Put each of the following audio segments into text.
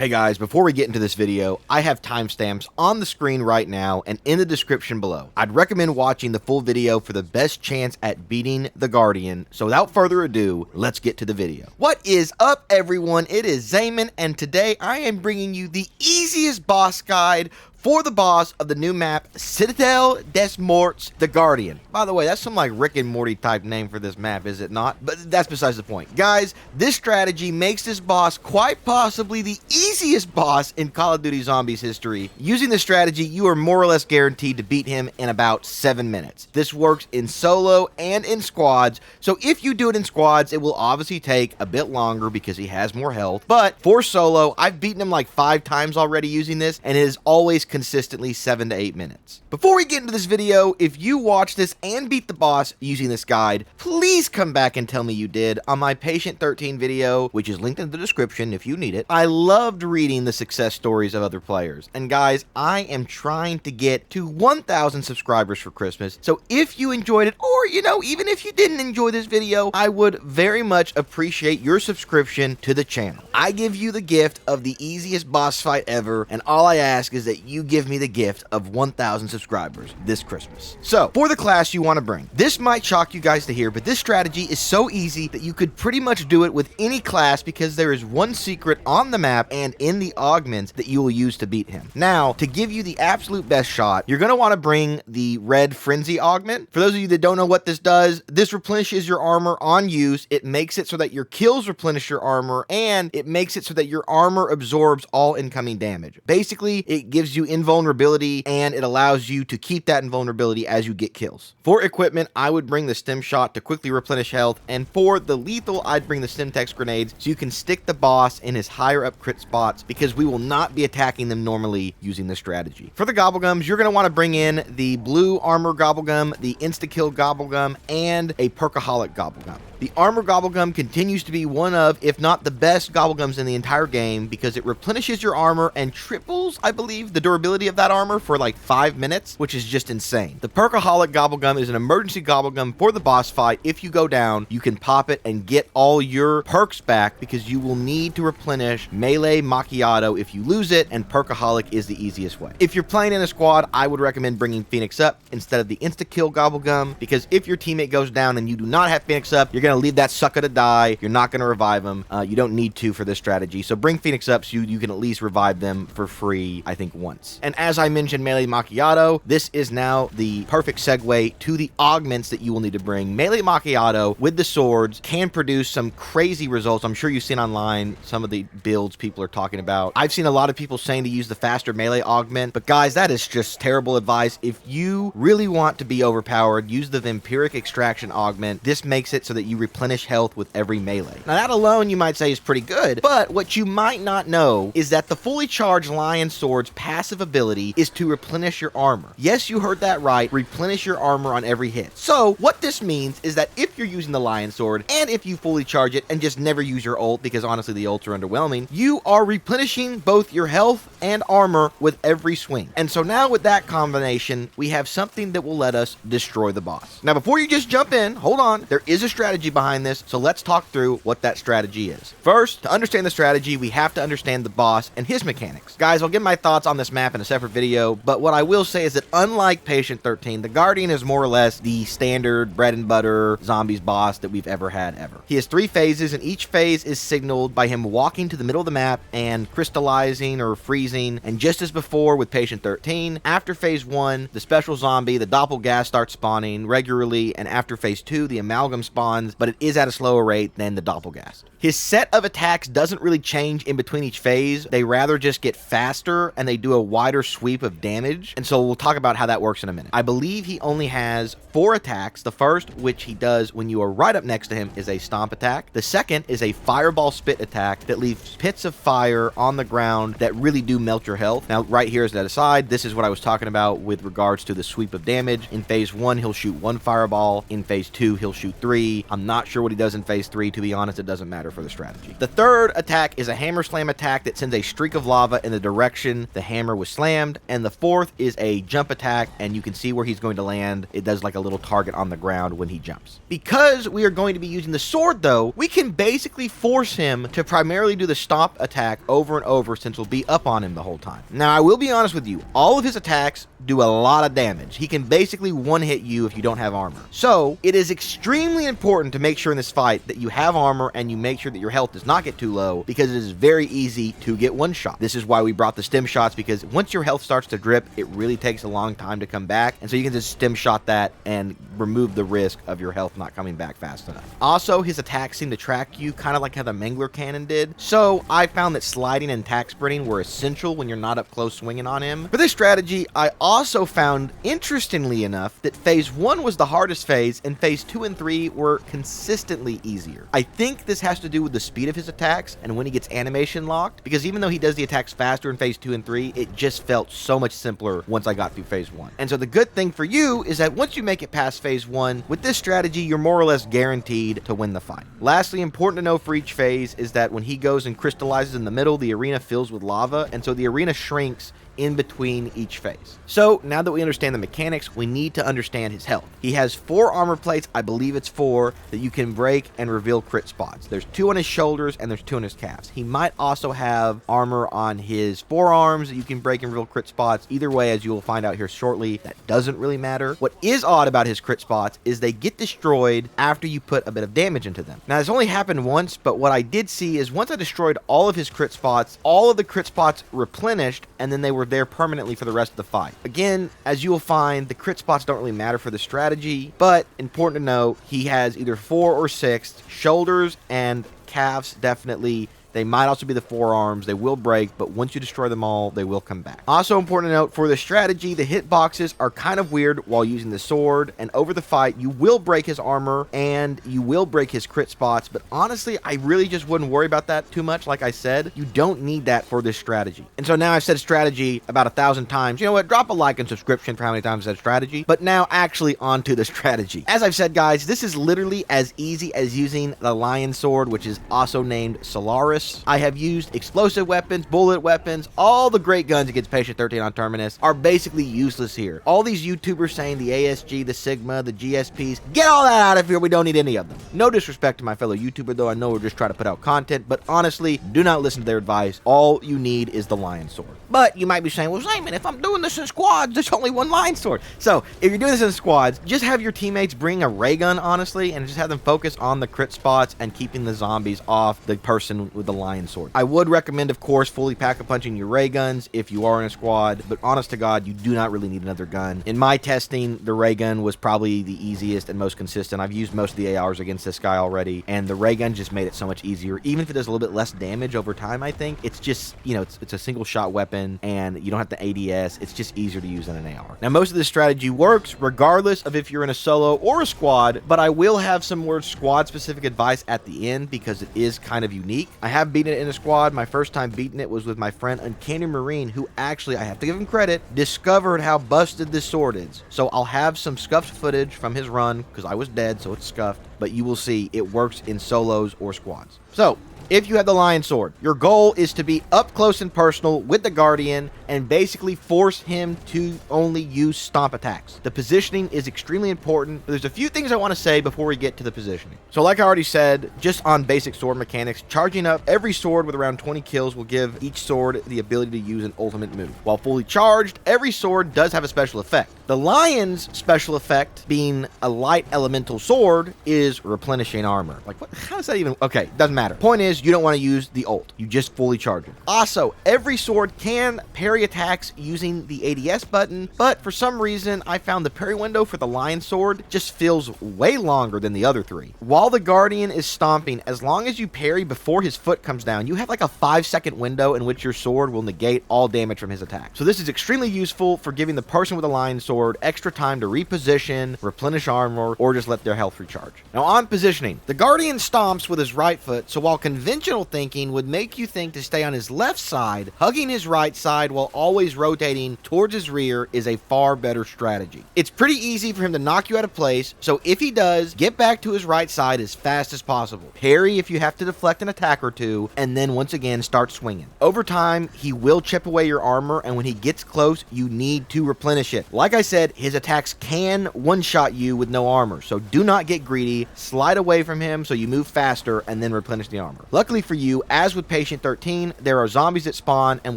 Hey guys, before we get into this video, I have timestamps on the screen right now and in the description below. I'd recommend watching the full video for the best chance at beating the Guardian. So without further ado, let's get to the video. What is up everyone? It is Zayman and today I am bringing you the easiest boss guide for the boss of the new map, Citadelle Des Mort, the Guardian. By the way, that's some like Rick and Morty type name for this map, is it not? But that's besides the point. Guys, this strategy makes this boss quite possibly the easiest boss in Call of Duty Zombies history. Using this strategy, you are more or less guaranteed to beat him in about 7 minutes. This works in solo and in squads, so if you do it in squads, it will obviously take a bit longer because he has more health. But for solo, I've beaten him like 5 times already using this, and it is always consistently 7 to 8 minutes. Before we get into this video, if you watch this and beat the boss using this guide, please come back and tell me you did on my Patient 13 video, which is linked in the description if you need it. I loved reading the success stories of other players. And guys, I am trying to get to 1,000 subscribers for Christmas. So if you enjoyed it, or even if you didn't enjoy this video, I would very much appreciate your subscription to the channel. I give you the gift of the easiest boss fight ever, and all I ask is that you give me the gift of 1,000 subscribers this Christmas. So, for the class you want to bring, this might shock you guys to hear, but this strategy is so easy that you could pretty much do it with any class because there is one secret on the map and in the augments that you will use to beat him. Now, to give you the absolute best shot, you're going to want to bring the red frenzy augment. For those of you that don't know what this does, this replenishes your armor on use. It makes it so that your kills replenish your armor, and it makes it so that your armor absorbs all incoming damage. Basically, it gives you invulnerability, and it allows you to keep that invulnerability as you get kills. For equipment, I would bring the stim shot to quickly replenish health, and for the lethal, I'd bring the Stimtex grenades so you can stick the boss in his higher up crit spots because we will not be attacking them normally using this strategy. For the gobblegums, you're going to want to bring in the blue armor gobblegum, the insta-kill gobblegum, and a perkaholic gobblegum. The armor gobblegum continues to be one of, if not the best gobblegums in the entire game because it replenishes your armor and triples, I believe, the durability of that armor for like 5 minutes, which is just insane. The perkaholic gobblegum is an emergency gobblegum for the boss fight. If you go down, you can pop it and get all your perks back because you will need to replenish melee macchiato if you lose it, and perkaholic is the easiest way. If you're playing in a squad, I would recommend bringing Phoenix up instead of the insta-kill gobblegum because if your teammate goes down and you do not have Phoenix up, you're going to leave that sucker to die. You're not going to revive him. You don't need to for this strategy. So bring Phoenix up so you can at least revive them for free, I think, once. And as I mentioned, melee macchiato, this is now the perfect segue to the augments that you will need to bring. Melee macchiato with the swords can produce some crazy results. I'm sure you've seen online some of the builds people are talking about. I've seen a lot of people saying to use the faster melee augment, but guys, that is just terrible advice. If you really want to be overpowered, use the vampiric extraction augment. This makes it so that you replenish health with every melee. Now that alone you might say is pretty good, but what you might not know is that the fully charged lion sword's passive ability is to replenish your armor. Yes, you heard that right, replenish your armor on every hit. So what this means is that if you're using the lion sword and if you fully charge it and just never use your ult, because honestly the ults are underwhelming, you are replenishing both your health and armor with every swing. And so now with that combination, we have something that will let us destroy the boss. Now before you just jump in, hold on, there is a strategy behind this, so let's talk through what that strategy is. First, to understand the strategy, we have to understand the boss and his mechanics. Guys, I'll give my thoughts on this map in a separate video, but what I will say is that unlike Patient 13, the Guardian is more or less the standard bread and butter zombies boss that we've ever had ever. He has 3 phases, and each phase is signaled by him walking to the middle of the map and crystallizing or freezing, and just as before with Patient 13, after phase 1, the special zombie, the doppelgas, starts spawning regularly, and after phase 2, the amalgam spawns, but it is at a slower rate than the doppelgast. His set of attacks doesn't really change in between each phase. They rather just get faster and they do a wider sweep of damage. And so we'll talk about how that works in a minute. I believe he only has 4 attacks. The first, which he does when you are right up next to him, is a stomp attack. The second is a fireball spit attack that leaves pits of fire on the ground that really do melt your health. Now, right here is that aside. This is what I was talking about with regards to the sweep of damage. In phase 1, he'll shoot 1 fireball. In phase 2, he'll shoot 3. I'm not sure what he does in phase 3. To be honest, it doesn't matter for the strategy. The third attack is a hammer slam attack that sends a streak of lava in the direction the hammer was slammed. And the fourth is a jump attack, and you can see where he's going to land. It does like a little target on the ground when he jumps. Because we are going to be using the sword, though, we can basically force him to primarily do the stomp attack over and over, since we'll be up on him the whole time. Now, I will be honest with you, all of his attacks do a lot of damage. He can basically one-hit you if you don't have armor. So, it is extremely important to make sure in this fight that you have armor and you make sure that your health does not get too low, because it is very easy to get one-shot. This is why we brought the stem shots, because once your health starts to drip, it really takes a long time to come back, and so you can just stem shot that and remove the risk of your health not coming back fast enough. Also, his attacks seem to track you, kind of like how the Mangler cannon did, so I found that sliding and attack sprinting were essential when you're not up close swinging on him. For this strategy, I also found, interestingly enough, that phase 1 was the hardest phase, and phase 2 and 3 were consistently easier. I think this has to do with the speed of his attacks and when he gets animation locked, because even though he does the attacks faster in phase 2 and 3, it just felt so much simpler once I got through phase 1. And so the good thing for you is that once you make it past phase 1, with this strategy, you're more or less guaranteed to win the fight. Lastly, important to know for each phase is that when he goes and crystallizes in the middle, the arena fills with lava, and so the arena shrinks in between each phase. So now that we understand the mechanics, we need to understand his health. He has 4 armor plates, I believe it's 4, that you can break and reveal crit spots. There's 2 on his shoulders and there's 2 on his calves. He might also have armor on his forearms that you can break and reveal crit spots. Either way, as you will find out here shortly, that doesn't really matter. What is odd about his crit spots is they get destroyed after you put a bit of damage into them. Now, this only happened once, but what I did see is once I destroyed all of his crit spots, all of the crit spots replenished, and then they were there permanently for the rest of the fight. Again, as you will find, the crit spots don't really matter for the strategy, but important to note, he has either 4 or 6 shoulders and calves, definitely. They might also be the forearms. They will break, but once you destroy them all, they will come back. Also important to note, for the strategy, the hitboxes are kind of weird while using the sword, and over the fight, you will break his armor, and you will break his crit spots, but honestly, I really just wouldn't worry about that too much. Like I said, you don't need that for this strategy. And so now I've said strategy about 1,000 times. You know what? Drop a like and subscription for how many times I said strategy, but now actually onto the strategy. As I've said, guys, this is literally as easy as using the Lion Sword, which is also named Solaris. I have used explosive weapons, bullet weapons, all the great guns against Patient 13 on Terminus are basically useless here. All these YouTubers saying the ASG, the Sigma, the GSPs, get all that out of here, we don't need any of them. No disrespect to my fellow YouTuber, though I know we're just trying to put out content, but honestly, do not listen to their advice. All you need is the Lion Sword. But you might be saying, well, Simon, if I'm doing this in squads, there's only one Lion Sword. So if you're doing this in squads, just have your teammates bring a ray gun, honestly, and just have them focus on the crit spots and keeping the zombies off the person with the Lion Sword. I would recommend, of course, fully pack-a-punching your ray guns if you are in a squad, but honest to God, you do not really need another gun. In my testing, the ray gun was probably the easiest and most consistent. I've used most of the ARs against this guy already, and the ray gun just made it so much easier. Even if it does a little bit less damage over time, I think, it's just, you know, it's a single-shot weapon, and you don't have the ADS. It's just easier to use than an AR. Now, most of this strategy works regardless of if you're in a solo or a squad, but I will have some more squad-specific advice at the end because it is kind of unique. I have beaten it in a squad. My first time beating it was with my friend Uncanny Marine, who actually, I have to give him credit, discovered how busted this sword is. So I'll have some scuffed footage from his run because I was dead, so it's scuffed, but you will see it works in solos or squads. So if you have the Lion Sword, your goal is to be up close and personal with the Guardian and basically force him to only use stomp attacks. The positioning is extremely important, but there's a few things I want to say before we get to the positioning. So like I already said, just on basic sword mechanics, charging up every sword with around 20 kills will give each sword the ability to use an ultimate move. While fully charged, every sword does have a special effect. The Lion's special effect, being a light elemental sword, is replenishing armor. Like, what? How does that even... Okay, doesn't matter. Point is, you don't want to use the ult. You just fully charge it. Also, every sword can parry attacks using the ADS button, but for some reason, I found the parry window for the Lion Sword just feels way longer than the other 3. While the Guardian is stomping, as long as you parry before his foot comes down, you have like a 5-second window in which your sword will negate all damage from his attack. So this is extremely useful for giving the person with the Lion Sword extra time to reposition, replenish armor, or just let their health recharge. Now on positioning, the Guardian stomps with his right foot, so while convinced conventional thinking would make you think to stay on his left side, hugging his right side while always rotating towards his rear is a far better strategy. It's pretty easy for him to knock you out of place, so if he does, get back to his right side as fast as possible. Parry if you have to deflect an attack or two, and then once again start swinging. Over time, he will chip away your armor, and when he gets close, you need to replenish it. Like I said, his attacks can one-shot you with no armor, so do not get greedy. Slide away from him so you move faster and then replenish the armor. Luckily for you, as with Patient 13, there are zombies that spawn and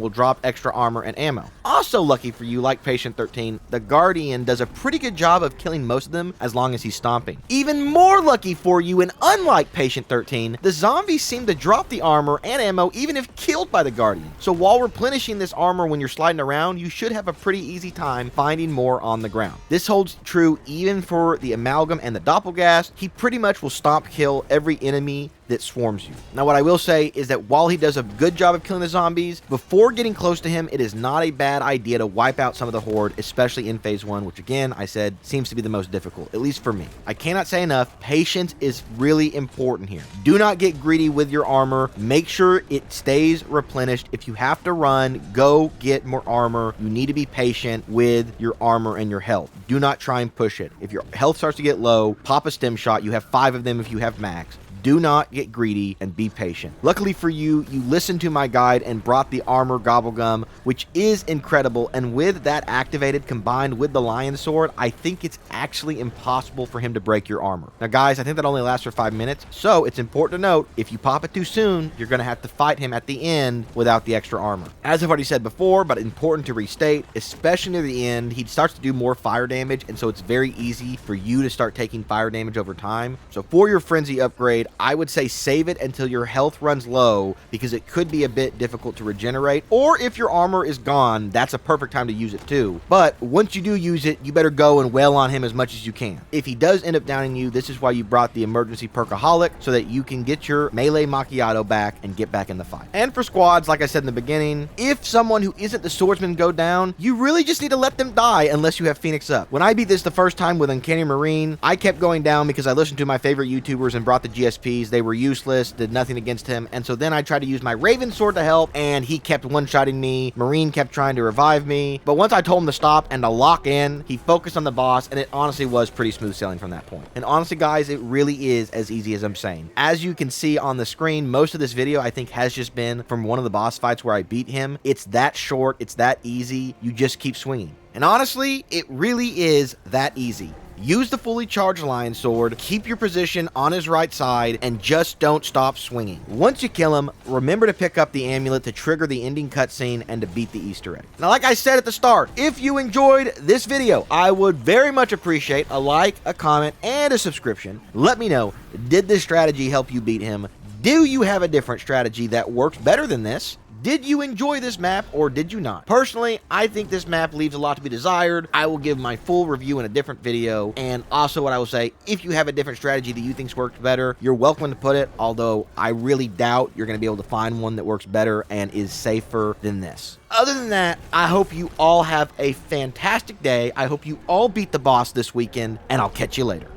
will drop extra armor and ammo. Also lucky for you, like Patient 13, the Guardian does a pretty good job of killing most of them as long as he's stomping. Even more lucky for you, and unlike Patient 13, the zombies seem to drop the armor and ammo even if killed by the Guardian. So while replenishing this armor when you're sliding around, you should have a pretty easy time finding more on the ground. This holds true even for the Amalgam and the Doppelgast. He pretty much will stomp kill every enemy that swarms you. Now, what I will say is that while he does a good job of killing the zombies, before getting close to him, it is not a bad idea to wipe out some of the horde, especially in phase 1, which again, I said, seems to be the most difficult, at least for me. I cannot say enough, patience is really important here. Do not get greedy with your armor. Make sure it stays replenished. If you have to run, go get more armor. You need to be patient with your armor and your health. Do not try and push it. If your health starts to get low, pop a stim shot. You have 5 of them if you have max. Do not get greedy and be patient. Luckily for you, you listened to my guide and brought the armor gobblegum, which is incredible. And with that activated combined with the lion sword, I think it's actually impossible for him to break your armor. Now guys, I think that only lasts for 5 minutes. So it's important to note, if you pop it too soon, you're going to have to fight him at the end without the extra armor. As I've already said before, but important to restate, especially near the end, he starts to do more fire damage. And so it's very easy for you to start taking fire damage over time. So for your frenzy upgrade, I would say save it until your health runs low, because it could be a bit difficult to regenerate, or if your armor is gone, that's a perfect time to use it too. But once you do use it, you better go and wail on him as much as you can. If he does end up downing you, this is why you brought the emergency perkaholic, so that you can get your melee macchiato back and get back in the fight. And for squads, like I said in the beginning, if someone who isn't the swordsman go down, you really just need to let them die unless you have Phoenix up. When I beat this the first time with Uncanny Marine, I kept going down because I listened to my favorite YouTubers and brought the GSP. They were useless, did nothing against him, and so then I tried to use my Raven sword to help, and he kept one-shotting me. Marine kept trying to revive me, but once I told him to stop and to lock in, he focused on the boss, and it honestly was pretty smooth sailing from that point. And honestly, guys, it really is as easy as I'm saying. As you can see on the screen, most of this video, I think, has just been from one of the boss fights where I beat him. It's that short, it's that easy, you just keep swinging. And honestly, it really is that easy. Use the fully charged lion sword, keep your position on his right side, and just don't stop swinging. Once you kill him, remember to pick up the amulet to trigger the ending cutscene and to beat the Easter egg. Now, like I said at the start, if you enjoyed this video, I would very much appreciate a like, a comment, and a subscription. Let me know, did this strategy help you beat him? Do you have a different strategy that works better than this? Did you enjoy this map or did you not? Personally, I think this map leaves a lot to be desired. I will give my full review in a different video. And also what I will say, if you have a different strategy that you think works better, you're welcome to put it, although I really doubt you're going to be able to find one that works better and is safer than this. Other than that, I hope you all have a fantastic day. I hope you all beat the boss this weekend, and I'll catch you later.